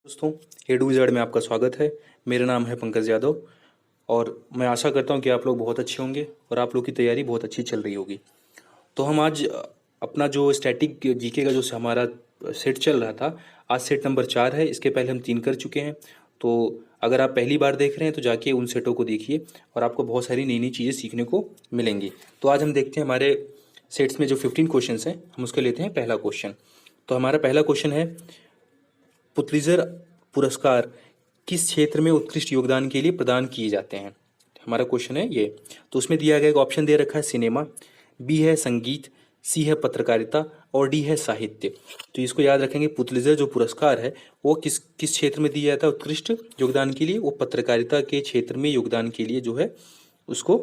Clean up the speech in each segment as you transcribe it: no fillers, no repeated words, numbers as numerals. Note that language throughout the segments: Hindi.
दोस्तों, ए टू जेड में आपका स्वागत है। मेरा नाम है पंकज यादव और मैं आशा करता हूं कि आप लोग बहुत अच्छे होंगे और आप लोग की तैयारी बहुत अच्छी चल रही होगी। तो हम आज अपना जो स्टैटिक जीके का जो हमारा सेट चल रहा था, आज सेट नंबर 4 है। इसके पहले हम 3 कर चुके हैं। तो अगर आप पहली बार देख रहे हैं तो जाके उन सेटों को देखिए और आपको बहुत सारी नई नई चीज़ें सीखने को मिलेंगी। तो आज हम देखते हैं हमारे सेट्स में जो 15 क्वेश्चन हैं, हम उसके लेते हैं पहला क्वेश्चन। तो हमारा पहला क्वेश्चन है, पुलित्जर पुरस्कार किस क्षेत्र में उत्कृष्ट योगदान के लिए प्रदान किए जाते हैं। हमारा क्वेश्चन है ये। तो उसमें दिया गया एक ऑप्शन दे रखा है सिनेमा, बी है संगीत, सी है पत्रकारिता और डी है साहित्य। तो इसको याद रखेंगे, पुलित्जर जो पुरस्कार है वो किस किस क्षेत्र में दिया जाता है उत्कृष्ट योगदान के लिए। वो पत्रकारिता के क्षेत्र में योगदान के लिए जो है उसको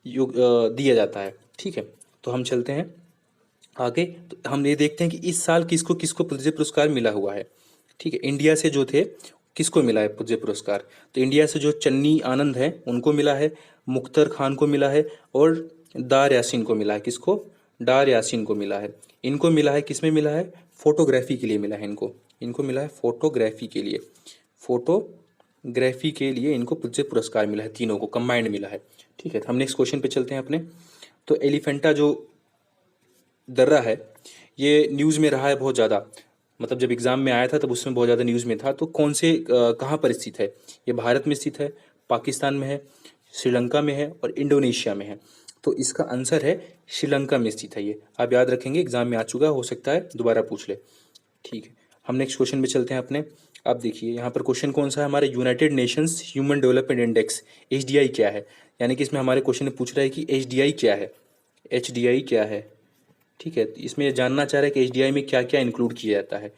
दिया जाता है। ठीक है, तो हम चलते हैं आगे। तो हम ये देखते हैं कि इस साल किसको किसको पुलित्जर पुरस्कार मिला हुआ है। ठीक है, इंडिया से जो थे किसको मिला है पुलित्जर पुरस्कार। तो इंडिया से जो चन्नी आनंद है उनको मिला है, मुख्तर खान को मिला है और दार यासीन को मिला है। किसको? डार यासीन को मिला है। इनको मिला है, किस में मिला है? फोटोग्राफी के लिए मिला है इनको। इनको मिला है फोटोग्राफी के लिए। फोटोग्राफी के लिए इनको पुलित्जर पुरस्कार मिला है, तीनों को कंबाइंड मिला है। ठीक है, तो हम नेक्स्ट क्वेश्चन पे चलते हैं अपने। तो एलिफेंटा जो दर्रा है ये न्यूज़ में रहा है बहुत ज़्यादा, मतलब जब एग्ज़ाम में आया था तब उसमें बहुत ज़्यादा न्यूज़ में था। तो कौन से कहाँ पर स्थित है? ये भारत में स्थित है, पाकिस्तान में है, श्रीलंका में है और इंडोनेशिया में है। तो इसका आंसर है श्रीलंका में स्थित है। ये आप याद रखेंगे, एग्जाम में आ चुका हो सकता है दोबारा पूछ ले। ठीक है, हम नेक्स्ट क्वेश्चन पे चलते हैं अपने। आप देखिए यहाँ पर क्वेश्चन कौन सा है हमारे, United Nations human development index HDI क्या है। यानी कि इसमें हमारे क्वेश्चन में पूछ रहा है कि एचडीआई क्या है, एचडीआई क्या है। ठीक है, तो इसमें ये जानना चाह रहा है कि एचडीआई में क्या क्या इंक्लूड किया जाता है,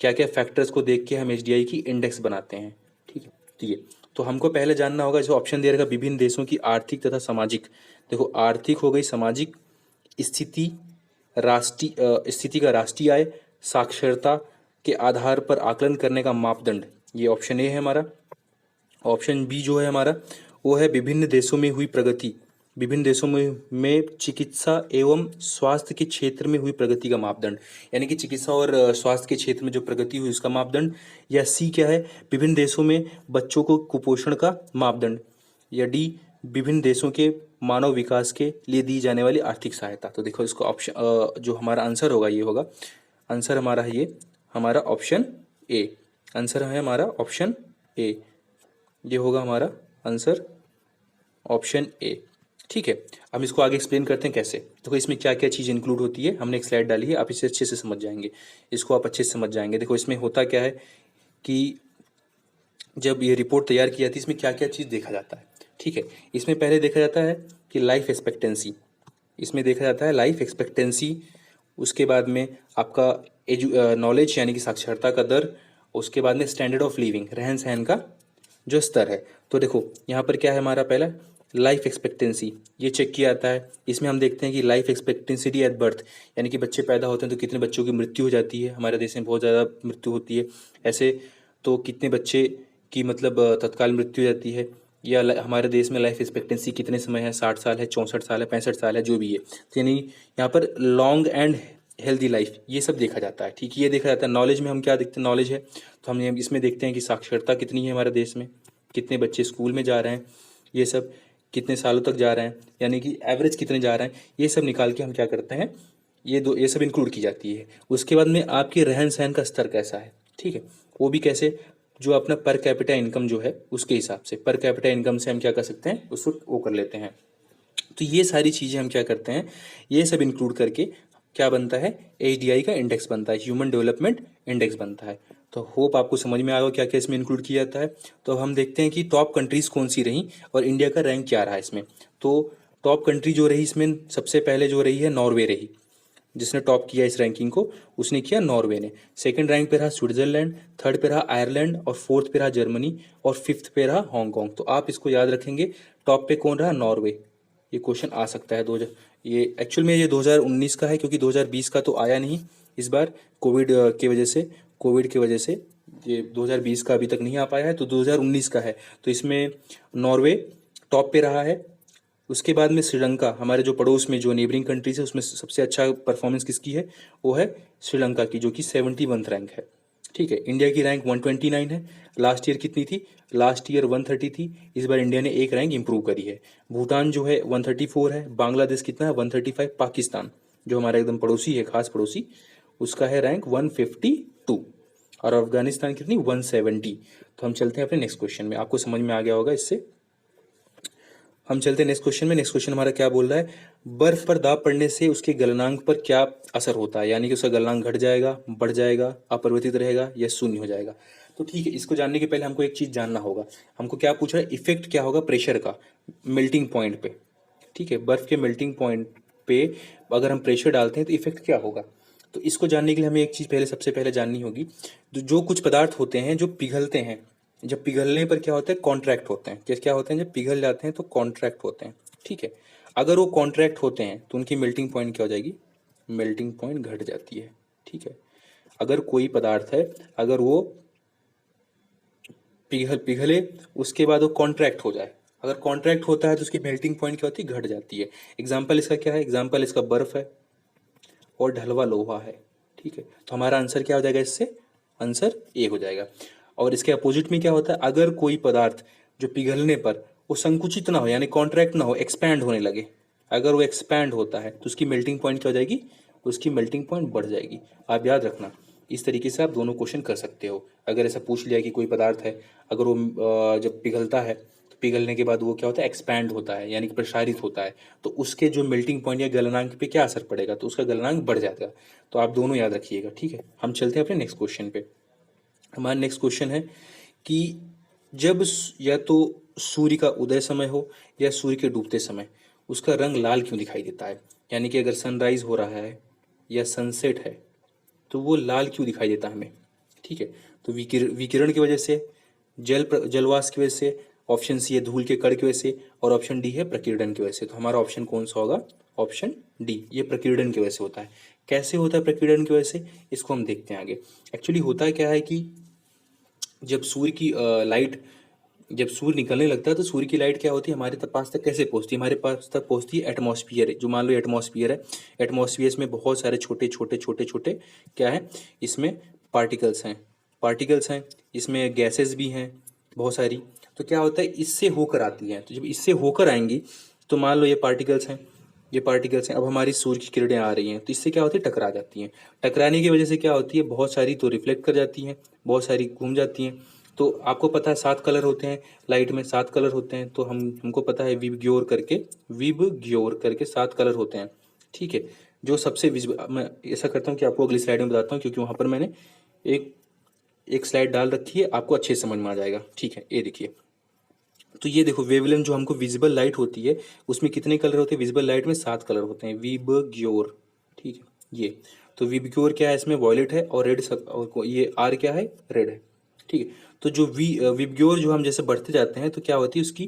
क्या क्या फैक्टर्स को देख के हम एचडीआई की इंडेक्स बनाते हैं। ठीक है, तो हमको पहले जानना होगा, जो ऑप्शन दे रखा विभिन्न देशों की आर्थिक तथा सामाजिक। देखो, आर्थिक हो गई, सामाजिक स्थिति, राष्ट्रीय स्थिति का राष्ट्रीय आय, साक्षरता के आधार पर आकलन करने का मापदंड। ये ऑप्शन ए है हमारा। ऑप्शन बी जो है हमारा वो है विभिन्न देशों में हुई प्रगति, विभिन्न देशों में चिकित्सा एवं स्वास्थ्य के क्षेत्र में हुई प्रगति का मापदंड। यानी कि चिकित्सा और स्वास्थ्य के क्षेत्र में जो प्रगति हुई उसका मापदंड। या सी क्या है, विभिन्न देशों में बच्चों को कुपोषण का मापदंड। या डी, विभिन्न देशों के मानव विकास के लिए दी जाने वाली आर्थिक सहायता। तो देखो इसको ऑप्शन जो हमारा आंसर होगा ये होगा, आंसर हमारा है ये हमारा ऑप्शन ए। आंसर है हमारा ऑप्शन ए, ये होगा हमारा आंसर ऑप्शन ए। ठीक है, हम इसको आगे एक्सप्लेन करते हैं कैसे। देखो इसमें क्या क्या चीज़ इंक्लूड होती है, हमने एक स्लाइड डाली है, आप इसे अच्छे से समझ जाएंगे, इसको आप अच्छे से समझ जाएंगे। देखो इसमें होता क्या है कि जब ये रिपोर्ट तैयार की जाती है इसमें क्या क्या चीज़ देखा जाता है। ठीक है, इसमें पहले देखा जाता है कि लाइफ एक्सपेक्टेंसी, इसमें देखा जाता है लाइफ एक्सपेक्टेंसी। उसके बाद में आपका नॉलेज यानी कि साक्षरता का दर। उसके बाद में स्टैंडर्ड ऑफ लिविंग, रहन सहन का जो स्तर है। तो देखो यहाँ पर क्या है हमारा पहला लाइफ एक्सपेक्टेंसी, ये चेक किया जाता है। इसमें हम देखते हैं कि लाइफ एक्सपेक्टेंसी एट बर्थ, यानी कि बच्चे पैदा होते हैं तो कितने बच्चों की मृत्यु हो जाती है। हमारे देश में बहुत ज़्यादा मृत्यु होती है ऐसे, तो कितने बच्चे की मतलब तत्काल मृत्यु हो जाती है। या हमारे देश में लाइफ एक्सपेक्टेंसी कितने समय है, 60 साल है, 64 साल है, 65 साल है, जो भी है। तो यानी यहाँ पर लॉन्ग एंड हेल्दी लाइफ ये सब देखा जाता है। ठीक है, ये देखा जाता है। नॉलेज में हम क्या देखते हैं, नॉलेज है तो हम इसमें देखते हैं कि साक्षरता कितनी है हमारे देश में, कितने बच्चे स्कूल में जा रहे हैं, ये सब कितने सालों तक जा रहे हैं, यानी कि एवरेज कितने जा रहे हैं, ये सब निकाल के हम क्या करते हैं, ये सब इंक्लूड की जाती है। उसके बाद में आपके रहन सहन का स्तर कैसा है। ठीक है, वो भी कैसे, जो अपना पर कैपिटा इनकम जो है उसके हिसाब से, पर कैपिटा इनकम से हम क्या कर सकते हैं उसको वो कर लेते हैं। तो ये सारी चीज़ें हम क्या करते हैं, ये सब इंक्लूड करके क्या बनता है, एचडीआई का इंडेक्स बनता है, ह्यूमन डेवलपमेंट इंडेक्स बनता है। तो होप आपको समझ में आ गया क्या क्या इसमें इंक्लूड किया जाता है। तो हम देखते हैं कि टॉप कंट्रीज़ कौन सी रही और इंडिया का रैंक क्या रहा इसमें। तो टॉप कंट्री जो रही इसमें सबसे पहले जो रही है नॉर्वे रही, जिसने टॉप किया इस रैंकिंग को उसने किया नॉर्वे ने। सेकंड रैंक पे रहा स्विट्जरलैंड, थर्ड पे रहा आयरलैंड और फोर्थ पे रहा जर्मनी और फिफ्थ पे रहा हांगकांग। तो आप इसको याद रखेंगे, टॉप पे कौन रहा, नॉर्वे। ये क्वेश्चन आ सकता है 2000, ये एक्चुअल में ये 2019 का है क्योंकि 2020 का तो आया नहीं इस बार कोविड की वजह से, ये 2020 का अभी तक नहीं आ पाया है, तो 2019 का है। तो इसमें नॉर्वे टॉप पे रहा है। उसके बाद में श्रीलंका, हमारे जो पड़ोस में जो नेबरिंग कंट्रीज है उसमें सबसे अच्छा परफॉर्मेंस किसकी है, वो है श्रीलंका की, जो कि 71 रैंक है। ठीक है। इंडिया की रैंक 129 है। लास्ट ईयर कितनी थी? लास्ट ईयर 130 थी। इस बार इंडिया ने एक रैंक इंप्रूव करी है। भूटान जो है 134 है। बांग्लादेश कितना है? 135। पाकिस्तान जो हमारा एकदम पड़ोसी है, खास पड़ोसी, उसका है रैंक 152। और अफगानिस्तान कितनी? 170। तो हम चलते हैं अपने नेक्स्ट क्वेश्चन में। आपको समझ में आ गया होगा इससे। हम चलते हैं नेक्स्ट क्वेश्चन में। नेक्स्ट क्वेश्चन हमारा क्या बोल रहा है? बर्फ पर दाब पड़ने से उसके गलनांक पर क्या असर होता है? यानी कि उसका गलनांक घट जाएगा, बढ़ जाएगा, अपरिवर्तित रहेगा या शून्य हो जाएगा? तो ठीक है, इसको जानने के पहले हमको एक चीज जानना होगा। हमको क्या पूछ रहा है? इफेक्ट क्या होगा प्रेशर का मेल्टिंग पॉइंट पे? ठीक है, बर्फ के मेल्टिंग पॉइंट पे अगर हम प्रेशर डालते हैं तो इफेक्ट क्या होगा? तो इसको जानने के लिए हमें एक चीज पहले, सबसे पहले जाननी होगी। जो कुछ पदार्थ होते हैं जो पिघलते हैं, जब पिघलने पर क्या होता है? कॉन्ट्रैक्ट होते हैं। क्या क्या होते हैं? जब पिघल जाते हैं तो कॉन्ट्रैक्ट होते हैं। ठीक है, अगर वो कॉन्ट्रैक्ट होते हैं तो उनकी मेल्टिंग पॉइंट क्या हो जाएगी? मेल्टिंग पॉइंट घट जाती है। ठीक है, अगर कोई पदार्थ है, अगर वो पिघले उसके बाद वो कॉन्ट्रैक्ट हो जाए, अगर कॉन्ट्रैक्ट होता है तो उसकी मेल्टिंग पॉइंट क्या होती है? घट जाती है। एग्जाम्पल इसका क्या है? एग्जाम्पल इसका बर्फ है और ढलवा लोहा है। ठीक है, तो हमारा आंसर क्या हो जाएगा इससे? आंसर ए हो जाएगा। और इसके अपोजिट में क्या होता है? अगर कोई पदार्थ जो पिघलने पर वो संकुचित ना हो, यानी कॉन्ट्रैक्ट ना हो, एक्सपैंड होने लगे, अगर वो एक्सपैंड होता है तो उसकी मेल्टिंग पॉइंट क्या हो जाएगी? उसकी मेल्टिंग पॉइंट बढ़ जाएगी। आप याद रखना, इस तरीके से आप दोनों क्वेश्चन कर सकते हो। अगर ऐसा पूछ लिया कि कोई पदार्थ है, अगर वो जब पिघलता है तो पिघलने के बाद वो क्या होता है? एक्सपैंड होता है, यानी कि प्रसारित होता है, तो उसके जो मेल्टिंग पॉइंट या गलनांक पे क्या असर पड़ेगा? तो उसका गलनांक बढ़ जाएगा। तो आप दोनों याद रखिएगा। ठीक है, हम चलते हैं अपने नेक्स्ट क्वेश्चन पे। हमारा नेक्स्ट क्वेश्चन है कि जब या तो सूर्य का उदय समय हो या सूर्य के डूबते समय उसका रंग लाल क्यों दिखाई देता है? यानी कि अगर सनराइज हो रहा है या सनसेट है तो वो लाल क्यों दिखाई देता है हमें? ठीक है, तो विकिरण की वजह से, जलवाष्प की वजह से, ऑप्शन सी है धूल के कण की वजह से, और ऑप्शन डी है प्रकीर्णन की वजह से। तो हमारा ऑप्शन कौन सा होगा? ऑप्शन डी, ये प्रकीर्णन की वजह से होता है। कैसे होता है प्रकीर्णन की वजह से? इसको हम देखते हैं आगे। एक्चुअली होता क्या है कि जब सूर्य की लाइट, जब सूर्य निकलने लगता है तो सूर्य की लाइट क्या होती है? हमारे पास तक कैसे पहुंचती है? हमारे पास तक पहुंचती है एटमॉस्फियर, जो मान लो एटमॉस्फियर है। एटमॉस्फियर में बहुत सारे छोटे छोटे छोटे छोटे क्या है? इसमें पार्टिकल्स हैं, पार्टिकल्स हैं, इसमें गैसेस भी हैं बहुत सारी। तो क्या होता है? इससे होकर आती हैं। तो जब इससे होकर आएंगी तो मान लो ये पार्टिकल्स हैं, ये पार्टिकल्स हैं, अब हमारी सूर्य की किरणें आ रही हैं तो इससे क्या होती है? टकरा जाती हैं। टकराने की वजह से क्या होती है? बहुत सारी तो रिफ्लेक्ट कर जाती हैं, बहुत सारी घूम जाती हैं। तो आपको पता है 7 कलर होते हैं लाइट में, 7 कलर होते हैं। तो हमको पता है विबग्योर करके 7 कलर होते हैं। ठीक है, जो सबसे विजिबल, मैं ऐसा करता हूँ कि आपको अगली स्लाइड में बताता हूँ, क्योंकि वहाँ पर मैंने एक एक स्लाइड डाल रखी है, आपको अच्छे से समझ में आ जाएगा। ठीक है, ये देखिए। तो ये देखो, वेवलेंथ जो हमको विजिबल लाइट होती है उसमें कितने कलर होते हैं? विजिबल लाइट में 7 कलर होते हैं, विबग्योर। ठीक है, ये तो विबग्योर क्या है? इसमें वॉयलेट है और रेड, और ये आर क्या है? रेड है। ठीक है, तो जो विबग्योर जो हम जैसे बढ़ते जाते हैं तो क्या होती है? उसकी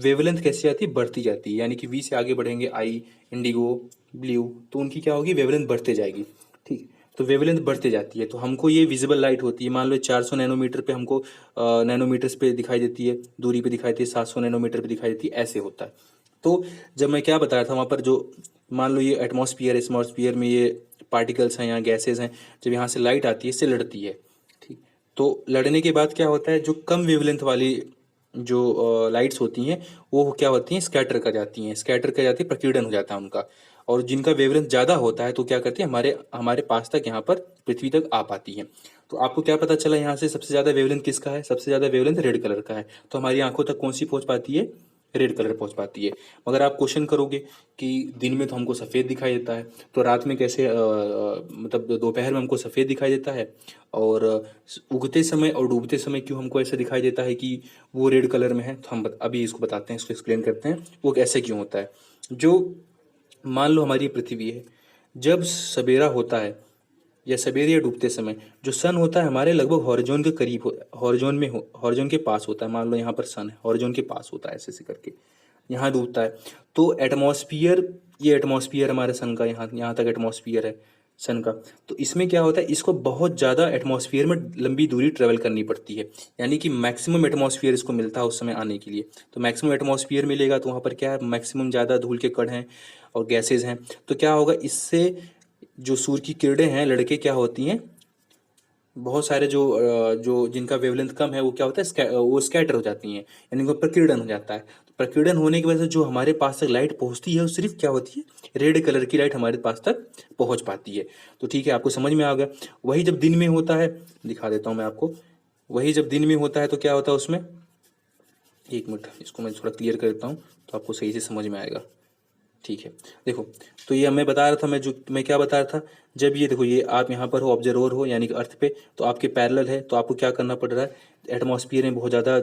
वेवलेंथ कैसी आती है? बढ़ती जाती है। यानी कि वी से आगे बढ़ेंगे, आई, इंडिगो, ब्लू, तो उनकी क्या होगी? वेवलेंथ बढ़ते जाएगी। ठीक, तो वेवलेंथ बढ़ते जाती है। तो हमको ये विजिबल लाइट होती है, मान लो 400 नैनोमीटर पे हमको नैनोमीटर्स पे दिखाई देती है, दूरी पे दिखाई देती है, 700 नैनोमीटर पे दिखाई देती है, ऐसे होता है। तो जब मैं क्या बता रहा था वहाँ पर, जो मान लो ये एटमॉस्फियर है, एटमॉस्फियर में ये पार्टिकल्स हैं, यहाँ गैसेज हैं, जब यहाँ से लाइट आती है इससे लड़ती है। ठीक, तो लड़ने के बाद क्या होता है? जो कम वेवलेंथ वाली जो लाइट्स होती हैं वो क्या होती हैं? स्कैटर कर जाती हैं, स्कैटर कर जाती है, प्रकीर्णन हो जाता है उनका। और जिनका वेवलेंथ ज़्यादा होता है तो क्या करती है? हमारे हमारे पास तक, यहाँ पर पृथ्वी तक आ पाती है। तो आपको क्या पता चला यहाँ से? सबसे ज़्यादा वेवलेंथ किसका है? सबसे ज़्यादा वेवलेंथ रेड कलर का है। तो हमारी आंखों तक कौन सी पहुँच पाती है? रेड कलर पहुँच पाती है। मगर आप क्वेश्चन करोगे कि दिन में तो हमको सफ़ेद दिखाई देता है, तो रात में कैसे, मतलब दोपहर में हमको सफ़ेद दिखाई देता है, और उगते समय और डूबते समय क्यों हमको ऐसा दिखाई देता है कि वो रेड कलर में है? तो हम अभी इसको बताते हैं, इसको एक्सप्लेन करते हैं वो कैसे क्यों होता है। जो मान लो हमारी पृथ्वी है, जब सवेरा होता है या सवेरे या डूबते समय जो सन होता है हमारे लगभग हॉरिजॉन के करीब हॉरिजॉन में हॉरिजॉन के पास होता है। मान लो यहाँ पर सन है, हॉरिजॉन के पास होता है, ऐसे ऐसे करके यहाँ डूबता है। तो एटमॉस्फियर, ये एटमॉस्फियर हमारे सन का, यहाँ यहाँ तक एटमॉस्फियर है सन का। तो इसमें क्या होता है? इसको बहुत ज़्यादा एटमॉस्फियर में लंबी दूरी ट्रेवल करनी पड़ती है, यानी कि मैक्सिमम एटमॉस्फियर इसको मिलता है उस समय आने के लिए। तो मैक्सिमम एटमॉस्फियर मिलेगा तो वहाँ पर क्या है? मैक्सिमम ज़्यादा धूल के कण हैं और गैसेज हैं। तो क्या होगा? इससे जो सूर्य की किरणें हैं लड़के क्या होती हैं? बहुत सारे जो जिनका वेवलेंथ कम है वो क्या होता है, वो स्कैटर हो जाती हैं, यानी उनका प्रकीर्णन हो जाता है। तो प्रकीर्णन होने की वजह से जो हमारे पास तक लाइट पहुंचती है वो सिर्फ क्या होती है, रेड कलर की लाइट हमारे पास तक पहुंच पाती है। तो ठीक है, आपको समझ में आ गया। वही जब दिन में होता है, दिखा देता हूँ मैं आपको, वही जब दिन में होता है तो क्या होता है उसमें, एक मिनट इसको मैं थोड़ा क्लियर कर देता हूँ तो आपको सही से समझ में आएगा। ठीक है, देखो, तो ये मैं बता रहा था, मैं क्या बता रहा था, जब ये देखो, ये आप यहाँ पर हो, ऑब्जर्वर हो यानी कि अर्थ पे, तो आपके पैरेलल है, तो आपको क्या करना पड़ रहा है, एटमॉस्फेयर में बहुत ज़्यादा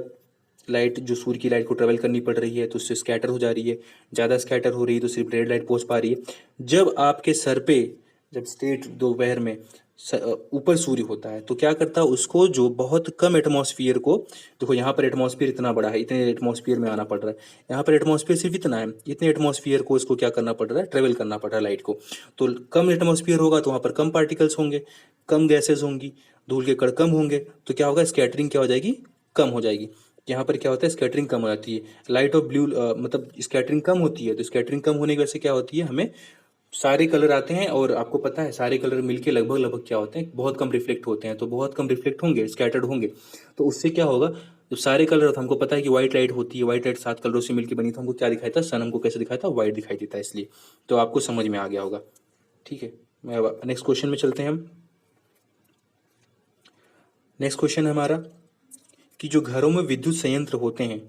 लाइट, जो सूर्य की लाइट को ट्रेवल करनी पड़ रही है, तो उससे स्कैटर हो जा रही है, ज़्यादा स्कैटर हो रही है तो सिर्फ रेड लाइट पहुँच पा रही है। जब आपके सर पे, जब स्ट्रेट दोपहर में ऊपर सूर्य होता है तो क्या करता है, उसको जो बहुत कम एटमॉस्फेयर को, देखो यहाँ पर एटमॉस्फेयर इतना बड़ा है, इतने एटमॉस्फेयर में आना पड़ रहा है, यहाँ पर एटमॉस्फेयर सिर्फ इतना है, इतने एटमॉस्फेयर को इसको क्या करना पड़ रहा है, ट्रेवल करना पड़ रहा है लाइट को। तो कम एटमॉस्फेयर होगा तो वहाँ पर कम पार्टिकल्स होंगे, कम गैसेज होंगी, धूल के कण कम होंगे, तो क्या होगा, स्कैटरिंग क्या हो जाएगी, कम हो जाएगी। यहाँ पर क्या होता है, स्कैटरिंग कम हो जाती है, लाइट ऑफ ब्लू, मतलब स्कैटरिंग कम होती है, तो स्कैटरिंग कम होने की वजह से क्या होती है, हमें सारे कलर आते हैं, और आपको पता है सारे कलर मिलके लगभग लगभग क्या होते हैं, बहुत कम रिफ्लेक्ट होते हैं, तो बहुत कम रिफ्लेक्ट होंगे, स्कैटर्ड होंगे। तो उससे क्या होगा, जब सारे कलर, तो हमको पता है कि व्हाइट लाइट होती है, व्हाइट लाइट 7 कलरों से मिलकर बनी, तो हमको क्या दिखाई था, सन हमको कैसे दिखाई था, व्हाइट दिखाई देता है, इसलिए। तो आपको समझ में आ गया होगा। ठीक है, मैं अब नेक्स्ट क्वेश्चन में चलते हैं हम। नेक्स्ट क्वेश्चन है हमारा कि जो घरों में विद्युत संयंत्र होते हैं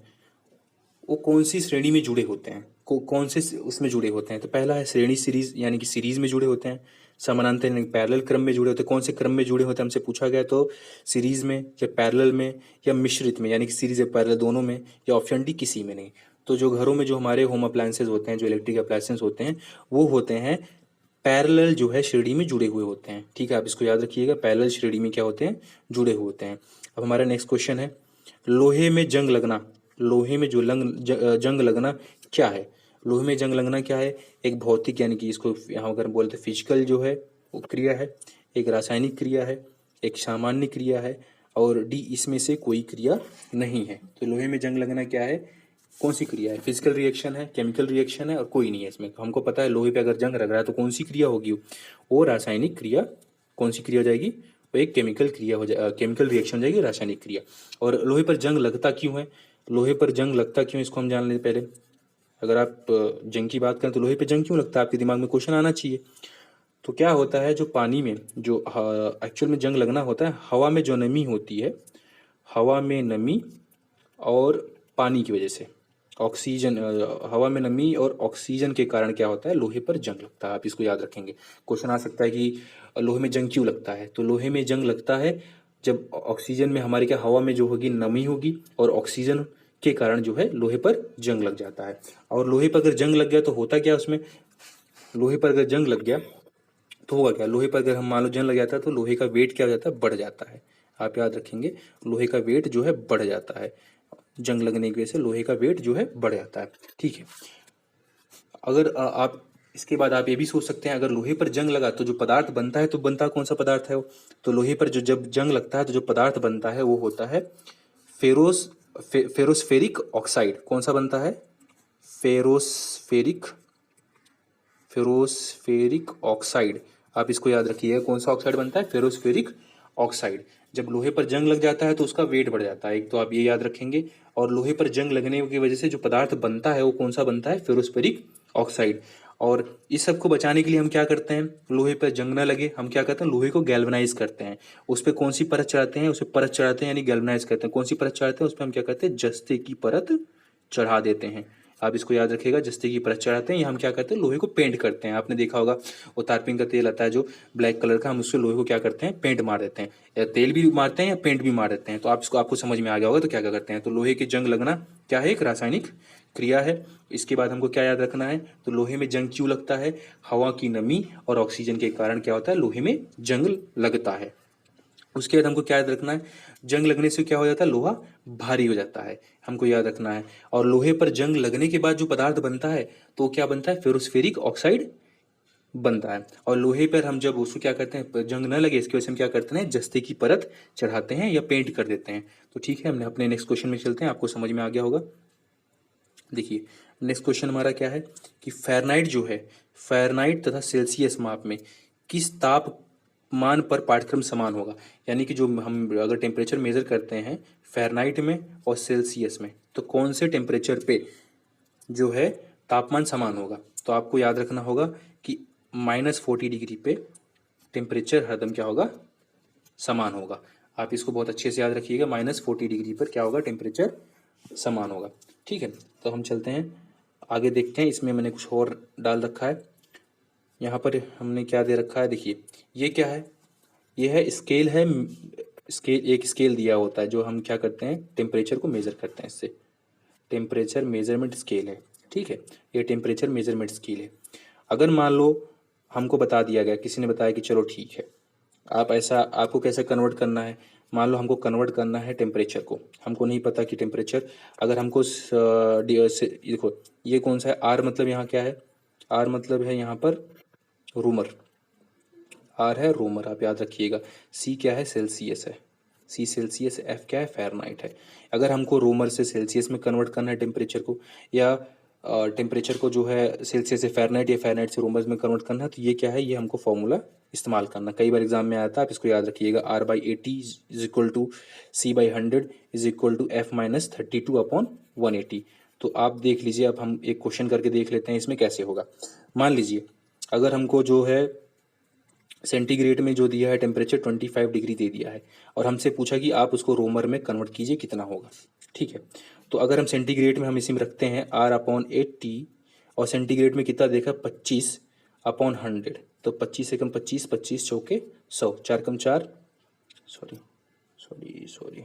वो कौन सी श्रेणी में जुड़े होते हैं, कौन से उसमें जुड़े होते हैं। तो पहला है श्रेणी सीरीज, यानी कि सीरीज में जुड़े होते हैं। समानांतर यानी पैरेलल क्रम में जुड़े होते हैं। कौन से क्रम में जुड़े होते हैं हमसे पूछा गया, तो सीरीज में या पैरेलल में या मिश्रित में, यानी कि सीरीज या पैरेलल दोनों में, या ऑप्शन डी किसी में नहीं। तो जो घरों में जो हमारे होम अप्लायंसेज होते हैं, जो इलेक्ट्रिक अप्लायंसेज होते हैं, वो होते हैं पैरेलल जो है श्रेणी में जुड़े हुए होते हैं। ठीक है, आप इसको याद रखिएगा, पैरेलल श्रेणी में क्या होते हैं, जुड़े हुए होते हैं। अब हमारा नेक्स्ट क्वेश्चन है, लोहे में जंग लगना, लोहे में जो जंग लगना क्या है। लोहे में जंग लगना क्या है, एक भौतिक, यानी कि इसको यहाँ अगर बोलते फिजिकल जो है वो क्रिया है, एक रासायनिक क्रिया है, एक सामान्य क्रिया है, और डी इसमें से कोई क्रिया नहीं है। तो लोहे में जंग लगना क्या है, कौन सी क्रिया है, फिजिकल रिएक्शन है, केमिकल रिएक्शन है, और कोई नहीं है इसमें। तो हमको पता है लोहे पे अगर जंग लग रहा है तो कौन सी क्रिया होगी, वो रासायनिक क्रिया। कौन सी क्रिया हो जाएगी, वो एक केमिकल क्रिया हो जाए, केमिकल रिएक्शन हो जाएगी, रासायनिक क्रिया। और लोहे पर जंग लगता क्यों है, लोहे पर जंग लगता क्यों, इसको हम जान लें पहले। अगर आप जंग की बात करें तो लोहे पे जंग क्यों लगता है, आपके दिमाग में क्वेश्चन आना चाहिए। तो क्या होता है, जो पानी में जो एक्चुअल में जंग लगना होता है, हवा में जो नमी होती है, हवा में नमी और पानी की वजह से, ऑक्सीजन, हवा में नमी और ऑक्सीजन के कारण क्या होता है, लोहे पर जंग लगता है। आप इसको याद रखेंगे, क्वेश्चन आ सकता है कि लोहे में जंग क्यों लगता है। तो लोहे में जंग लगता है जब ऑक्सीजन में हमारे क्या, हवा में जो होगी नमी होगी, और ऑक्सीजन के कारण जो है लोहे पर जंग लग जाता है। और लोहे पर अगर जंग लग गया तो होता क्या उसमें, लोहे पर अगर जंग लग गया तो होगा क्या, लोहे पर अगर हम मान लो जंग लग जाता है तो लोहे का वेट क्या हो जाता है, बढ़ जाता है। आप याद रखेंगे, लोहे का वेट जो है बढ़ जाता है, जंग लगने की वजह से लोहे का वेट जो है बढ़ जाता है। ठीक है, अगर आप इसके बाद आप ये भी सोच सकते हैं, अगर लोहे पर जंग लगा तो जो पदार्थ बनता है, तो बनता कौन सा पदार्थ है वो। तो लोहे पर जो जब जंग लगता है तो जो पदार्थ बनता है वो होता है फेरोस्फेरिक ऑक्साइड। कौन सा बनता है, फेरोस्फेरिक, फेरोस्फेरिक ऑक्साइड। आप इसको याद रखिएगा, कौन सा ऑक्साइड बनता है, फेरोस्फेरिक ऑक्साइड। जब लोहे पर जंग लग जाता है तो उसका वेट बढ़ जाता है, एक तो आप ये याद रखेंगे। और लोहे पर जंग लगने की वजह से जो पदार्थ बनता है वो कौन सा बनता है, फेरोस्फेरिक ऑक्साइड। और इस सब को बचाने के लिए हम क्या करते हैं, लोहे पर जंग ना लगे हम क्या करते हैं, लोहे को गैल्वनाइज करते हैं। उस पर कौन सी परत चढ़ाते हैं, उस पर परत चढ़ाते हैं, यानी गैल्वनाइज करते हैं। कौन सी परत चढ़ाते हैं, उस पर हम क्या करते हैं, जस्ते की परत चढ़ा देते हैं। आप इसको याद रखिएगा, जस्ते की परत चढ़ाते हैं, या हम क्या करते हैं, लोहे को पेंट करते हैं। आपने देखा होगा वो तारपीन का तेल आता है जो ब्लैक कलर का, हम उससे लोहे को क्या करते हैं, पेंट मार देते हैं, या तेल भी मारते हैं या पेंट भी मार देते हैं। तो आप इसको, आपको समझ में आ गया होगा तो क्या क्या करते हैं। तो लोहे की जंग लगना क्या है, एक रासायनिक क्रिया है। इसके बाद हमको क्या याद रखना है, तो लोहे में जंग क्यों लगता है, हवा की नमी और ऑक्सीजन के कारण क्या होता है, लोहे में जंग लगता है। उसके बाद हमको क्या याद रखना है, जंग लगने से क्या हो जाता है, लोहा भारी हो जाता है, हमको याद रखना है। और लोहे पर जंग लगने के बाद जो पदार्थ बनता है तो क्या बनता है, फेरोस्फेरिक ऑक्साइड बनता है। और लोहे पर हम जब उसको क्या करते हैं, जंग न लगे इसकी वजह से हम क्या करते हैं, जस्ते की परत चढ़ाते हैं या पेंट कर देते हैं। तो ठीक है, हमने अपने नेक्स्ट क्वेश्चन में चलते हैं, आपको समझ में आ गया होगा। देखिए नेक्स्ट क्वेश्चन हमारा क्या है कि फ़ारेनहाइट जो है, फ़ारेनहाइट तथा सेल्सियस माप में किस ताप तापमान पर पाठ्यक्रम समान होगा। यानी कि जो हम अगर टेम्परेचर मेज़र करते हैं फ़ारेनहाइट में और सेल्सियस में, तो कौन से टेम्परेचर पे जो है तापमान समान होगा। तो आपको याद रखना होगा कि -40 डिग्री पे टेम्परेचर हरदम क्या होगा, समान होगा। आप इसको बहुत अच्छे से याद रखिएगा, -40 डिग्री पर क्या होगा, टेम्परेचर समान होगा। ठीक है, तो हम चलते हैं आगे, देखते हैं। इसमें मैंने कुछ और डाल रखा है। यहाँ पर हमने क्या दे रखा है, देखिए ये क्या है, ये है स्केल है। स्केल, एक स्केल दिया होता है जो हम क्या करते हैं, टेम्परेचर को मेज़र करते हैं इससे। टेम्परेचर मेजरमेंट स्केल है, ठीक है, ये टेम्परेचर मेजरमेंट स्केल है। अगर मान लो हमको बता दिया गया, किसी ने बताया कि चलो ठीक है, आप ऐसा, आपको कैसे कन्वर्ट करना है। मान लो हमको कन्वर्ट करना है टेम्परेचर को, हमको नहीं पता कि टेम्परेचर, अगर हमको देखो ये कौन सा है, आर मतलब यहाँ क्या है, आर मतलब है यहाँ पर रूमर, आर है रूमर, आप याद रखिएगा। सी क्या है, सेल्सियस है, सी सेल्सियस, एफ क्या है, फ़ारेनहाइट है। अगर हमको रोमर से सेल्सियस में कन्वर्ट करना है टेम्परेचर को, या टेम्परेचर को जो है सेल्सियस से फ़ारेनहाइट या फ़ारेनहाइट से रोमर्स में कन्वर्ट करना है, तो ये क्या है, ये हमको फॉर्मूला इस्तेमाल करना। कई बार एग्जाम में आया था, आप इसको याद रखिएगा। R/80 is equal to C/100 is equal to F-32/180। तो आप देख लीजिए, अब हम एक क्वेश्चन करके देख लेते हैं इसमें कैसे होगा। मान लीजिए अगर हमको जो है सेंटीग्रेड में जो दिया है टेम्परेचर 25 डिग्री दे दिया है, और हमसे पूछा कि आप उसको रोमर में कन्वर्ट कीजिए कितना होगा। ठीक है, तो अगर हम सेंटीग्रेड में हम इसी में रखते हैं R/80, और सेंटीग्रेड में कितना देखा, 25/100, तो 25 से कम 25, 25 चौके 100, 4 कम 4, सॉरी सॉरी सॉरी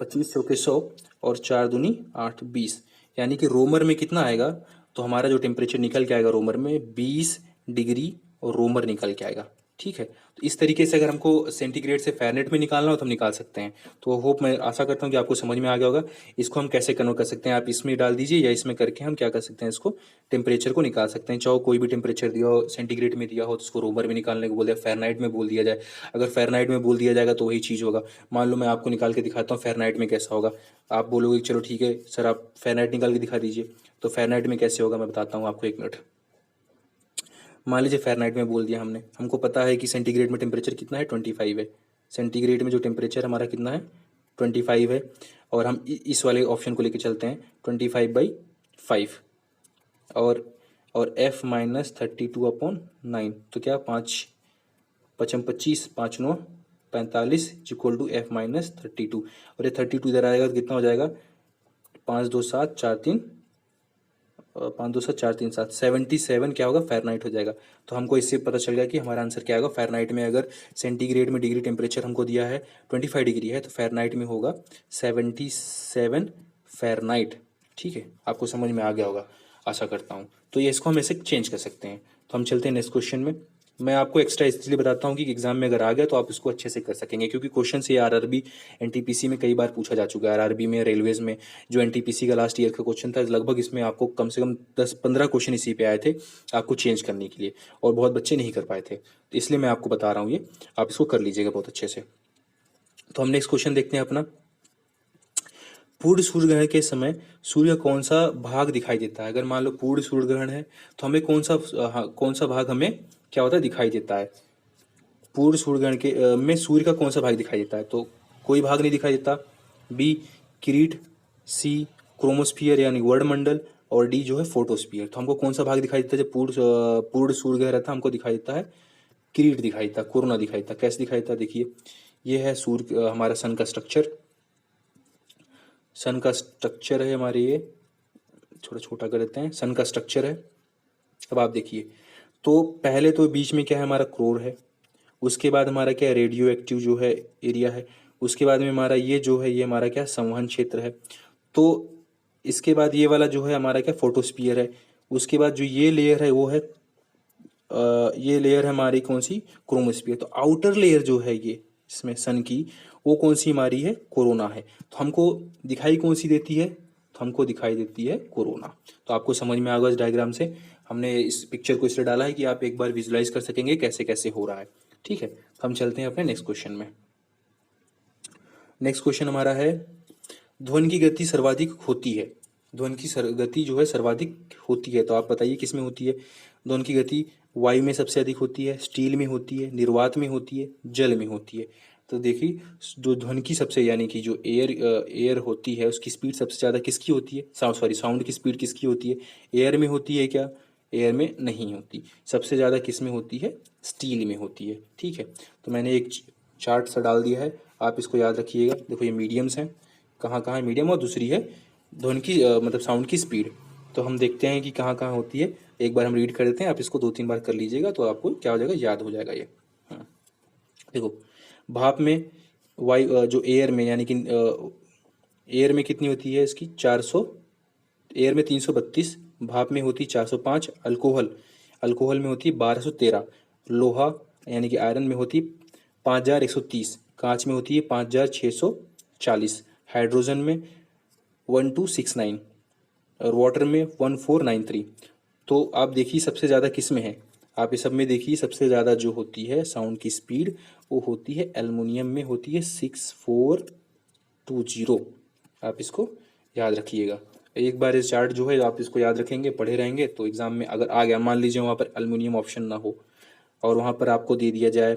25 चौके 100 और 4 दूनी 8, 20। यानी कि रोमर में कितना आएगा, तो हमारा जो टेम्परेचर निकल के आएगा रोमर में 20 डिग्री, और रोमर निकल के आएगा। ठीक है, तो इस तरीके से अगर हमको सेंटीग्रेड से फ़ारेनहाइट में निकालना हो तो हम निकाल सकते हैं। तो होप, मैं आशा करता हूँ कि आपको समझ में आ गया होगा। इसको हम कैसे कन्वर्ट कर सकते हैं, आप इसमें डाल दीजिए, या इसमें करके हम क्या कर सकते हैं, इसको टेम्परेचर को निकाल सकते हैं। चाहो कोई भी टेम्परेचर दिया हो, सेंटीग्रेड में दिया हो तो उसको रोमर में निकालने को बोल दिया, फ़ारेनहाइट में बोल दिया जाए। अगर फ़ारेनहाइट में बोल दिया जाएगा तो वही चीज़ होगा। मान लो मैं आपको निकाल के दिखाता हूँ फ़ारेनहाइट में कैसा होगा। आप बोलोगे चलो ठीक है सर, आप फ़ारेनहाइट निकाल के दिखा दीजिए। तो फ़ारेनहाइट में कैसे होगा मैं बताता हूँ आपको, 1 मिनट। मान लीजिए फ़ारेनहाइट में बोल दिया हमने, हमको पता है कि सेंटीग्रेड में टेम्परेचर कितना है, 25 है। सेंटीग्रेड में जो टेम्परेचर हमारा कितना है, 25 है। और हम इस वाले ऑप्शन को लेके चलते हैं, 25/5, और F-32/9, तो क्या, 5 5 25, 5 9 45 इक्वल टू F-32, और ये 32 इधर आएगा तो कितना हो जाएगा, 5 2 7 4 3, 5 2 7 4 3 7, 77 क्या होगा, फ़ारेनहाइट हो जाएगा। तो हमको इससे पता चल गया कि हमारा आंसर क्या होगा। फ़ारेनहाइट में अगर सेंटीग्रेड में डिग्री टेम्परेचर हमको दिया है 25 डिग्री है, तो फ़ारेनहाइट में होगा 77 फ़ारेनहाइट। ठीक है, आपको समझ में आ गया होगा, आशा करता हूँ। तो ये इसको हम ऐसे चेंज कर सकते हैं। तो हम चलते हैं नेक्स्ट क्वेश्चन में। मैं आपको एक्स्ट्रा इसलिए बताता हूँ कि एग्जाम में अगर आ गया तो आप इसको अच्छे से कर सकेंगे, क्योंकि क्वेश्चन से आरआरबी एनटीपीसी में कई बार पूछा जा चुका है। आरआरबी में, रेलवेज में जो एनटीपीसी का लास्ट ईयर का क्वेश्चन था, लगभग इसमें आपको कम से कम 10-15 क्वेश्चन इसी पे आए थे आपको चेंज करने के लिए, और बहुत बच्चे नहीं कर पाए थे। तो इसलिए मैं आपको बता रहा हूँ, ये आप इसको कर लीजिएगा बहुत अच्छे से। तो हम नेक्स्ट क्वेश्चन देखते हैं अपना। पूर्ण सूर्य ग्रहण के समय सूर्य का कौन सा भाग दिखाई देता है। अगर मान लो पूर्ण सूर्य ग्रहण है तो हमें कौन सा भाग हमें क्या होता है, दिखाई देता है। पूर्ण सूर्य ग्रहण के में सूर्य का कौन सा भाग दिखाई देता है, तो कोई भाग नहीं दिखाई देता। बी किरीट, सी क्रोमोस्फियर यानी वर्णमंडल, और डी जो है फोटोस्फियर। तो हमको कौन सा भाग दिखाई देता है, जब पूर्ण सूर्य ग्रहण था हमको दिखाई देता है किरीट दिखाई देता, कोरोना दिखाई देता। कैसे दिखाई देता, देखिए ये है सूर्य, हमारा सन का स्ट्रक्चर, सन का स्ट्रक्चर है हमारे, ये थोड़ा छोटा कर देते हैं, सन का स्ट्रक्चर है। अब आप देखिए, तो पहले तो बीच में क्या है, हमारा कोर है। उसके बाद हमारा क्या है, रेडियो एक्टिव जो है एरिया है। उसके बाद में हमारा ये जो है, ये हमारा क्या, संवहन क्षेत्र है। तो इसके बाद ये वाला जो है हमारा क्या, फोटोस्फियर है। उसके बाद जो ये लेयर है वो है ये लेयर है हमारी कौन सी, क्रोमोस्फियर। तो आउटर लेयर जो है ये इसमें सन की, वो कौन सी हमारी है, कोरोना है। तो हमको दिखाई कौन सी देती है, तो हमको दिखाई देती है कोरोना। तो आपको समझ में आ गया इस डायग्राम से। हमने इस पिक्चर को इसलिए डाला है कि आप एक बार विजुलाइज कर सकेंगे कैसे कैसे हो रहा है। ठीक है, तो हम चलते हैं अपने नेक्स्ट क्वेश्चन में। नेक्स्ट क्वेश्चन हमारा है, ध्वनि की गति सर्वाधिक होती है ध्वनि की गति जो है सर्वाधिक होती है, तो आप बताइए किस में होती है। ध्वनि की गति वायु में सबसे अधिक होती है, स्टील में होती है, निर्वात में होती है, जल में होती है। तो देखिए, जो ध्वनि की सबसे यानी कि जो एयर होती है उसकी स्पीड सबसे ज़्यादा किसकी होती है, साउंड की स्पीड किसकी होती है, एयर में होती है क्या, एयर में नहीं होती। सबसे ज़्यादा किस में होती है, स्टील में होती है। ठीक है, तो मैंने एक चार्ट सा डाल दिया है, आप इसको याद रखिएगा। देखो ये मीडियम्स हैं, कहाँ कहाँ मीडियम, और दूसरी है ध्वनि की मतलब साउंड की स्पीड। तो हम देखते हैं कि कहाँ कहाँ होती है। एक बार हम रीड कर देते हैं, आप इसको 2-3 बार कर लीजिएगा तो आपको क्या हो जाएगा, याद हो जाएगा ये। हाँ, देखो, भाप में जो एयर में यानी कि एयर में कितनी होती है इसकी 400, एयर में 332, भाप में होती 405, अल्कोहल अल्कोहल में होती 1213, लोहा यानी कि आयरन में होती 5130, कांच में होती है 5640, हाइड्रोजन में 1269, और वाटर में 1493। तो आप देखिए सबसे ज़्यादा किस में है, आप इस सब में देखिए सबसे ज़्यादा जो होती है साउंड की स्पीड वो होती है एल्युमिनियम में, होती है 6420। आप इसको याद रखिएगा। एक बार इस चार्ट जो है आप इसको याद रखेंगे, पढ़े रहेंगे, तो एग्ज़ाम में अगर आ गया, मान लीजिए वहाँ पर एल्युमिनियम ऑप्शन ना हो और वहाँ पर आपको दे दिया जाए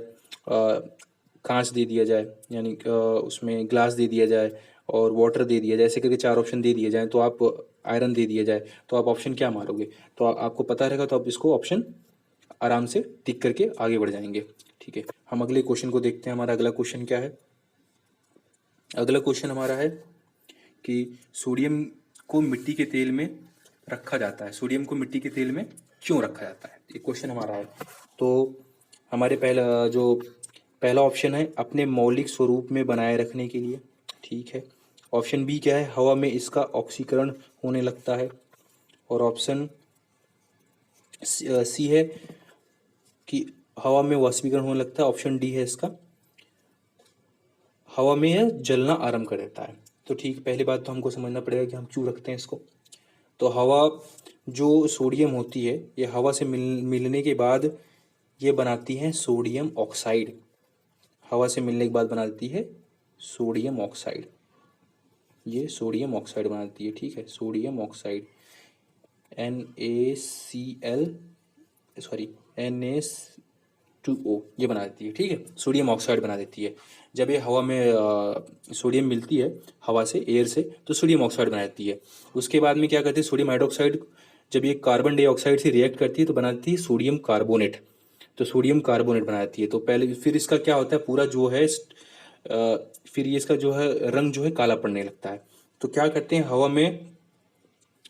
कांच दे दिया जाए, यानी उसमें ग्लास दे दिया जाए और वाटर दे दिया जाए, ऐसे करके 4 ऑप्शन दे दिए जाएँ, तो आप आयरन दे दिया जाए, तो आप ऑप्शन क्या मारोगे। तो आपको पता रहेगा तो आप इसको ऑप्शन आराम से टिक करके आगे बढ़ जाएंगे। ठीक है, हम अगले क्वेश्चन को देखते हैं। हमारा अगला क्वेश्चन क्या है, अगला क्वेश्चन हमारा है कि सोडियम को मिट्टी के तेल में रखा जाता है, सोडियम को मिट्टी के तेल में क्यों रखा जाता है, ये क्वेश्चन हमारा है। तो हमारे पहला ऑप्शन है अपने मौलिक स्वरूप में बनाए रखने के लिए। ठीक है, ऑप्शन बी क्या है, हवा में इसका ऑक्सीकरण होने लगता है, और ऑप्शन सी है कि हवा में वाष्पीकरण होने लगता है, ऑप्शन डी है इसका हवा में यह जलना आरंभ कर देता है। तो ठीक, पहली बात तो हमको समझना पड़ेगा कि हम क्यों रखते हैं इसको। तो हवा जो सोडियम होती है ये हवा से मिलने के बाद ये बनाती है सोडियम ऑक्साइड, हवा से मिलने के बाद बनाती है सोडियम ऑक्साइड, ये सोडियम ऑक्साइड बनाती है। ठीक है, sodium oxide NaCl, sorry Na2O, ये बना देती है। ठीक है, सोडियम ऑक्साइड बना देती है। जब ये हवा में सोडियम मिलती है हवा से, एयर से, तो सोडियम ऑक्साइड बना देती है। उसके बाद में क्या करती है, सोडियम हाइड्रोक्साइड जब ये कार्बन डाइऑक्साइड से रिएक्ट करती है तो बनाती है सोडियम कार्बोनेट, तो सोडियम कार्बोनेट बना देती है। तो पहले फिर इसका क्या होता है, पूरा जो है फिर ये इसका जो है रंग जो है काला पड़ने लगता है। तो क्या करते हैं, हवा में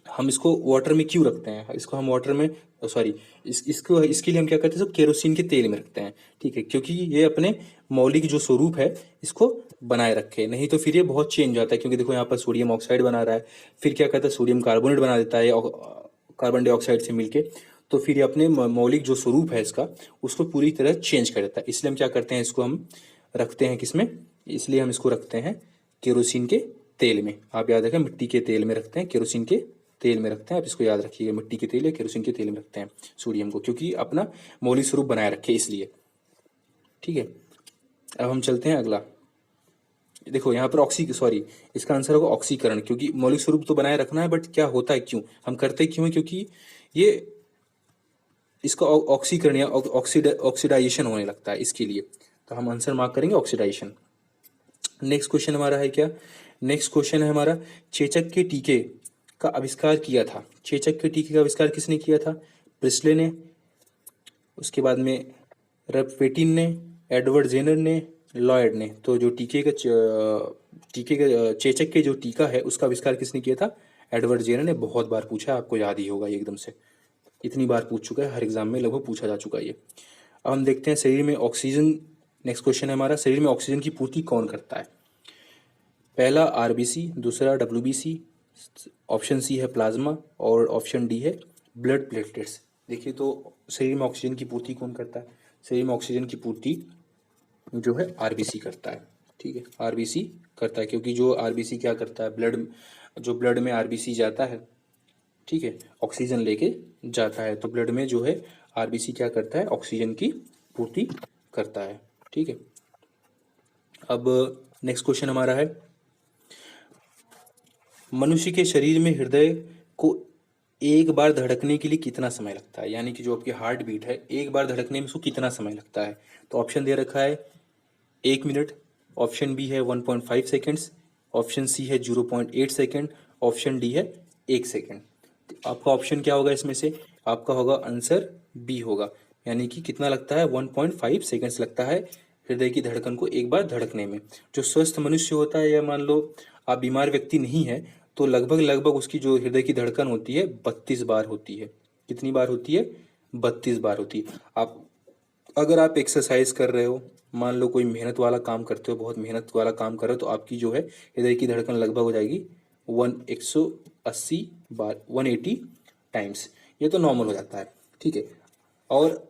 हम इसको वाटर में क्यों रखते हैं, इसको हम वाटर में सॉरी इसको इसके लिए हम क्या करते हैं, इसको केरोसिन के तेल में रखते हैं। ठीक है, क्योंकि ये अपने मौलिक जो स्वरूप है इसको बनाए रखे, नहीं तो फिर ये बहुत चेंज हो जाता है। क्योंकि देखो यहाँ पर सोडियम ऑक्साइड बना रहा है, फिर क्या करता है सोडियम कार्बोनेट बना देता है कार्बन डाइऑक्साइड से मिलके, तो फिर ये अपने मौलिक जो स्वरूप है इसका उसको पूरी तरह चेंज कर देता है। इसलिए हम क्या करते हैं, इसको हम रखते हैं किसमें, इसलिए हम इसको रखते हैं केरोसिन के तेल में। आप याद रखें, मिट्टी के तेल में रखते हैं, केरोसिन के तेल में रखते हैं। आप इसको याद रखिएगा, मिट्टी के तेल या केरोसिन के तेल में रखते हैं सोडियम को, क्योंकि अपना मौलिक स्वरूप बनाए रखे इसलिए। ठीक है, अब हम चलते हैं अगला। देखो यहाँ पर इसका आंसर होगा ऑक्सीकरण, क्योंकि मौलिक स्वरूप तो बनाए रखना है, बट क्या होता है, क्यों हम करते क्यों है, क्योंकि ये इसका ऑक्सीकरण या ऑक्सीडाइजेशन होने लगता है इसके लिए। तो हम आंसर मार्क करेंगे ऑक्सीडाइजेशन। नेक्स्ट क्वेश्चन हमारा है क्या, नेक्स्ट क्वेश्चन है हमारा, चेचक के टीके का आविष्कार किया था, चेचक के टीके का आविष्कार किसने किया था, प्रिस्ले ने, उसके बाद में रफवेटिन ने, एडवर्ड जेनर ने, लॉयड ने। तो जो चेचक के जो टीका है उसका आविष्कार किसने किया था, एडवर्ड जेनर ने। बहुत बार पूछा है, आपको याद ही होगा ये एकदम से, इतनी बार पूछ चुका है, हर एग्जाम में लगभग पूछा जा चुका है ये। अब हम देखते हैं शरीर में ऑक्सीजन, नेक्स्ट क्वेश्चन है हमारा, शरीर में ऑक्सीजन की पूर्ति कौन करता है। पहला आरबीसी, दूसरा डब्ल्यूबीसी, ऑप्शन सी है प्लाज्मा, और ऑप्शन डी है ब्लड प्लेटलेट्स। देखिए, तो शरीर में ऑक्सीजन की पूर्ति कौन करता है, शरीर में ऑक्सीजन की पूर्ति जो है आरबीसी करता है। ठीक है, आरबीसी करता है, क्योंकि जो आरबीसी क्या करता है, ब्लड में आरबीसी जाता है, ठीक है, ऑक्सीजन लेके जाता है, तो ब्लड में जो है आरबीसी क्या करता है, ऑक्सीजन की पूर्ति करता है। ठीक है, अब नेक्स्ट क्वेश्चन हमारा है, मनुष्य के शरीर में हृदय को एक बार धड़कने के लिए कितना समय लगता है, यानी कि जो आपकी हार्ट बीट है एक बार धड़कने में उसको कितना समय लगता है। तो ऑप्शन दे रखा है 1 मिनट, ऑप्शन बी है 1.5 सेकेंड्स, ऑप्शन सी है 0.8 सेकेंड, ऑप्शन डी है 1 सेकेंड। तो आपका ऑप्शन क्या होगा इसमें से? आपका होगा आंसर बी होगा, यानी कि कितना लगता है? 1.5 सेकेंड्स लगता है हृदय की धड़कन को एक बार धड़कने में। जो स्वस्थ मनुष्य होता है, या मान लो आप बीमार व्यक्ति नहीं है, तो लगभग लगभग उसकी जो हृदय की धड़कन होती है 32 बार होती है। कितनी बार होती है? 32 बार होती है। आप अगर आप एक्सरसाइज कर रहे हो, मान लो कोई मेहनत वाला काम करते हो, बहुत मेहनत वाला काम कर रहे हो, तो आपकी जो है हृदय की धड़कन लगभग हो जाएगी 180 बार, 180 टाइम्स। ये तो नॉर्मल हो जाता है, ठीक है। और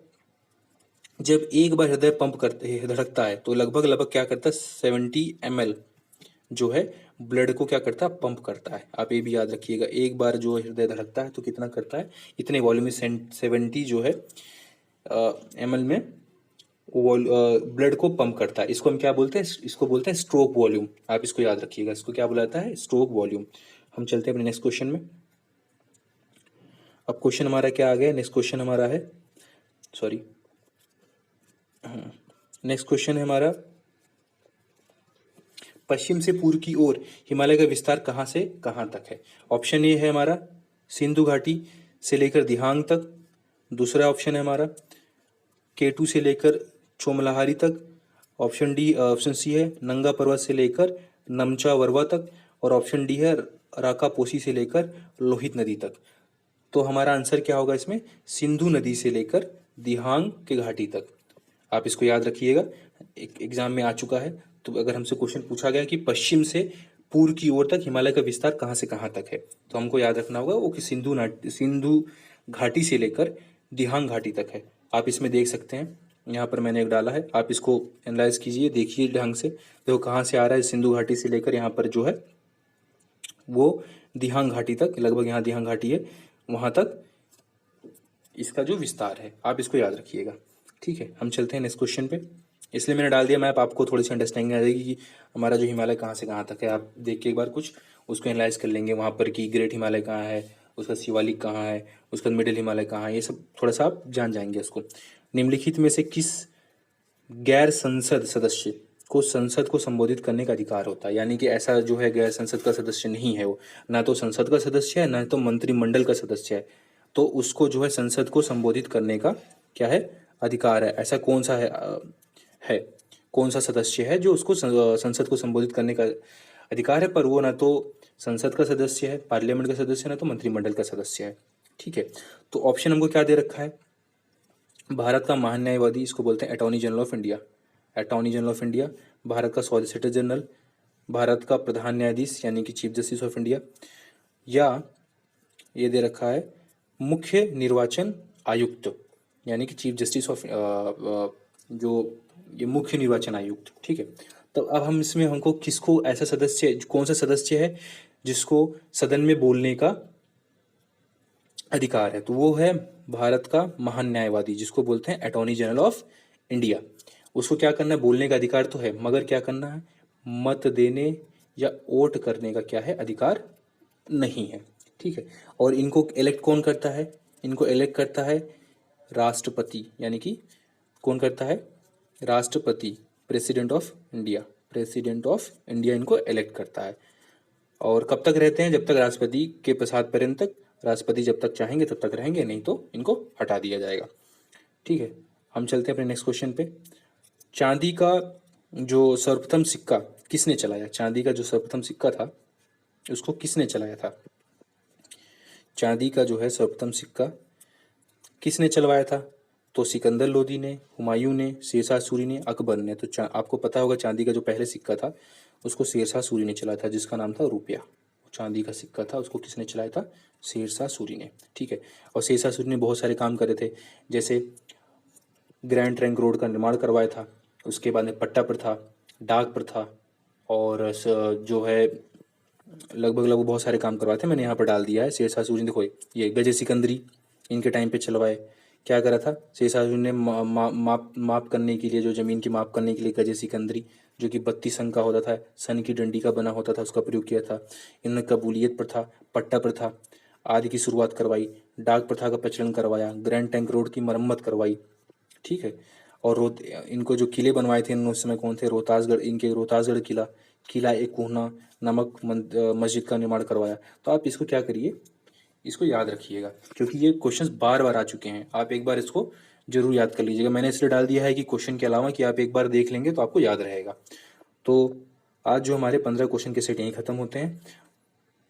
जब एक बार हृदय पंप करते धड़कता है तो लगभग लगभग क्या करता है? 70 ml जो है ब्लड को क्या करता है? पंप करता है। आप ये भी याद रखिएगा, एक बार जो हृदय धड़कता है तो कितना करता है? इतने वॉल्यूम में 70 जो है ml में ब्लड को पंप करता है। इसको हम क्या बोलते हैं? इसको बोलते हैं स्ट्रोक वॉल्यूम। आप इसको याद रखिएगा, इसको क्या बुलाता है? Stroke volume. हम चलते हैं अपने नेक्स्ट क्वेश्चन में। अब क्वेश्चन हमारा क्या आ गया? नेक्स्ट क्वेश्चन हमारा है, सॉरी, नेक्स्ट क्वेश्चन है हमारा, पश्चिम से पूर्व की ओर हिमालय का विस्तार कहाँ से कहाँ तक है? ऑप्शन ए है हमारा सिंधु घाटी से लेकर दिहांग तक, दूसरा ऑप्शन है हमारा केटू से लेकर चोमलाहारी तक, ऑप्शन सी है नंगा पर्वत से लेकर नमचा वरवा तक, और ऑप्शन डी है राकापोसी से लेकर लोहित नदी तक। तो हमारा आंसर क्या होगा इसमें? सिंधु नदी से लेकर दिहांग के घाटी तक। आप इसको याद रखिएगा, एक एग्जाम में आ चुका है। तो अगर हमसे क्वेश्चन पूछा गया कि पश्चिम से पूर्व की ओर तक हिमालय का विस्तार कहाँ से कहाँ तक है, तो हमको याद रखना होगा वो कि सिंधु घाटी से लेकर दिहांग घाटी तक है। आप इसमें देख सकते हैं, यहाँ पर मैंने एक डाला है, आप इसको एनालाइज कीजिए, देखिए ढंग से, देखो कहाँ से आ रहा है। सिंधु घाटी से लेकर यहाँ पर जो है वो दिहांग घाटी तक, लगभग यहाँ दिहांग घाटी है, वहाँ तक इसका जो विस्तार है। आप इसको याद रखिएगा, ठीक है। हम चलते हैं नेक्स्ट क्वेश्चन पे। इसलिए मैंने डाल दिया मैप, आपको थोड़ी सी अंडरस्टैंडिंग आ जाएगी कि हमारा जो हिमालय कहाँ से कहाँ तक है। आप देख के एक बार कुछ उसको एनालाइज कर लेंगे, वहाँ पर कि ग्रेट हिमालय कहाँ है, उसका शिवालिक कहाँ है, उसका मिडिल हिमालय कहाँ है, ये सब थोड़ा सा आप जान जाएंगे उसको। निम्नलिखित में से किस गैर संसद सदस्य को संसद को संबोधित करने का अधिकार होता है? यानी कि ऐसा जो है गैर संसद का सदस्य नहीं है, वो ना तो संसद का सदस्य है ना तो मंत्रिमंडल का सदस्य है, तो उसको जो है संसद को संबोधित करने का क्या है? अधिकार है। ऐसा कौन सा है कौन सा सदस्य है जो उसको संसद को संबोधित करने का अधिकार है, पर वो ना तो संसद का सदस्य है, पार्लियामेंट का सदस्य है, ना तो मंत्रिमंडल का सदस्य है, ठीक है। तो ऑप्शन हमको क्या दे रखा है? भारत का महान न्यायवादी, इसको बोलते हैं attorney general of India. Attorney general of India, Bharat का सॉलिसिटर जनरल, भारत का प्रधान न्यायाधीश यानी कि चीफ जस्टिस ऑफ इंडिया, या ये दे रखा है मुख्य निर्वाचन आयुक्त यानी कि चीफ जस्टिस ऑफ जो ये मुख्य निर्वाचन आयुक्त, ठीक है। तो अब हम इसमें हमको किसको ऐसा सदस्य, कौन सा सदस्य है जिसको सदन में बोलने का अधिकार है? तो वो है भारत का महान न्यायवादी, जिसको बोलते हैं अटॉर्नी जनरल ऑफ इंडिया। उसको क्या करना है? बोलने का अधिकार तो है, मगर क्या करना है? मत देने या वोट करने का क्या है? अधिकार नहीं है, ठीक है। और इनको इलेक्ट कौन करता है? इनको इलेक्ट करता है राष्ट्रपति, यानी कि कौन करता है? राष्ट्रपति, president of India. President of India इनको इलेक्ट करता है। और कब तक रहते हैं? जब तक राष्ट्रपति के प्रसाद पर्यंत तक। राष्ट्रपति जब तक चाहेंगे तब तक रहेंगे, नहीं तो इनको हटा दिया जाएगा, ठीक है। हम चलते हैं अपने नेक्स्ट क्वेश्चन पे। चांदी का जो सर्वप्रथम सिक्का किसने चलाया? चांदी का जो सर्वप्रथम सिक्का था उसको किसने चलाया था? चांदी का जो है सर्वप्रथम सिक्का किसने चलवाया था? तो सिकंदर लोदी ने, हुमायूं ने, शेरशाह सूरी ने, अकबर ने। तो आपको पता होगा चांदी का जो पहले सिक्का था उसको शेरशाह सूरी ने चलाया था, जिसका नाम था रुपया। चांदी का सिक्का था उसको किसने चलाया था? शेरशाह सूरी ने, ठीक है। और शेरशाह सूरी ने बहुत सारे काम करे थे, जैसे ग्रैंड ट्रंक रोड का निर्माण करवाया था, उसके बाद में पट्टा प्रथा, डाक प्रथा, और जो है लगभग लगभग बहुत सारे काम करवाए थे। मैंने यहाँ पर डाल दिया है। शेरशाह सूरी ने देखो ये गजे सिकंदरी इनके टाइम पे चलवाए। क्या करा था शेरशाह सूरी ने? माप करने के लिए, जो ज़मीन की माप करने के लिए गजे सिकंदरी जो कि बत्तीस अंक का होता था, सन की डंडी का बना होता था, उसका प्रयोग किया था। इन्होंने कबूलियत प्रथा, पट्टा प्रथा आदि की शुरुआत करवाई, डाक प्रथा का प्रचलन करवाया, ग्रैंड ट्रंक रोड की मरम्मत करवाई, ठीक है। और इनको जो किले बनवाए थे इन्होंने उस समय कौन थे, रोहतासगढ़, इनके रोहतासगढ़ किला, किला एक कोहना नमक मस्जिद का निर्माण करवाया। तो आप इसको क्या करिए, इसको याद रखिएगा, क्योंकि ये क्वेश्चंस बार बार आ चुके हैं। आप एक बार इसको जरूर याद कर लीजिएगा। मैंने इसलिए डाल दिया है कि क्वेश्चन के अलावा कि आप एक बार देख लेंगे तो आपको याद रहेगा। तो आज जो हमारे 15 क्वेश्चन के सेट यहीं खत्म होते हैं।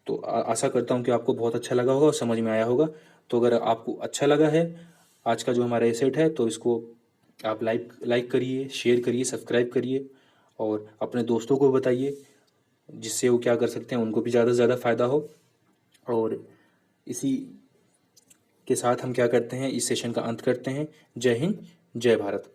तो आशा करता हूँ कि आपको बहुत अच्छा लगा होगा और समझ में आया होगा। तो अगर आपको अच्छा लगा है आज का जो हमारा ये सेट है, तो इसको आप लाइक करिए, शेयर करिए, सब्सक्राइब करिए और अपने दोस्तों को बताइए, जिससे वो क्या कर सकते हैं, उनको भी ज़्यादा से ज़्यादा फ़ायदा हो। और इसी के साथ हम क्या करते हैं, इस सेशन का अंत करते हैं। जय हिंद, जय भारत।